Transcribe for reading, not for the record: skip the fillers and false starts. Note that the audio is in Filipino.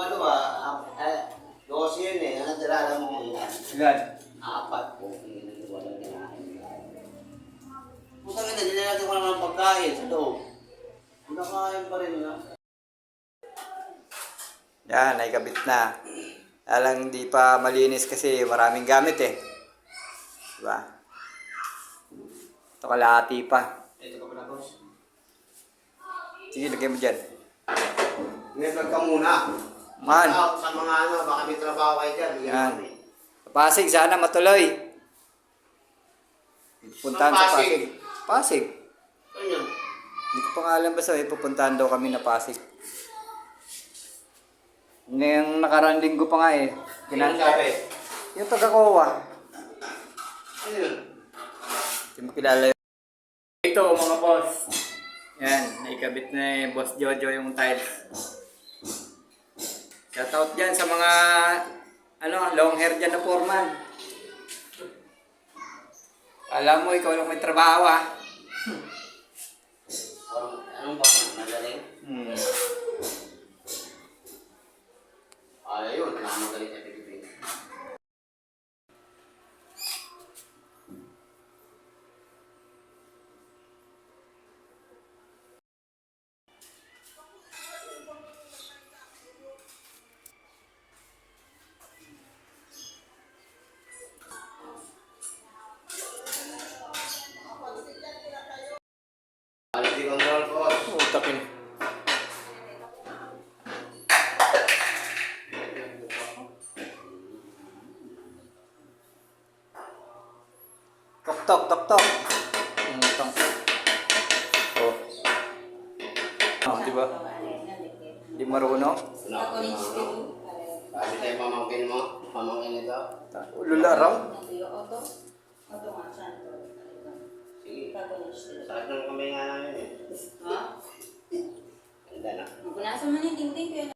ano 12 yun eh. Ano tira, alam mo kung ilan? Ilan? 4 po. Walang kinain. Putang ina, dinalagyan ko naman ng pagkain sa loob. Nakain pa rin na. Yan, ay kabit na. Alang hindi pa malinis kasi maraming gamit eh. Diba? Ito kalahati pa. Ito ka pala, boss. Sige, lagay mo dyan. Ngayon ka muna. Man. Sa mga ano, baka may trabaho kayo dyan. Yan. Pasig, sana matuloy. Puntahan sa Pasig. Pasig. Ano yun? Hindi ko pa nga alam basta pupuntahan daw kami na Pasig. Ngayong nakaraan linggo pa nga eh. Sino sabi? Yung taga-Kowa. Ano yun? Hindi mo kilala yun. Ito mga boss. Yan, naikabit na eh, Boss Jojo yung tiles. Shoutout dyan sa mga long hair dyan na foreman. Alam mo, ikaw lang may trabaho ah. Anong ba? Magaling? Ayun, nakamagaling sa Pilipinas. Quality control po. Utakin. Tok tok tok tok. Tong. Oh. Oh, di ba? Di marunong. Kasi tayo pamangkin mo, pamangkin ito. Ulula raw. Sige. Sakit ng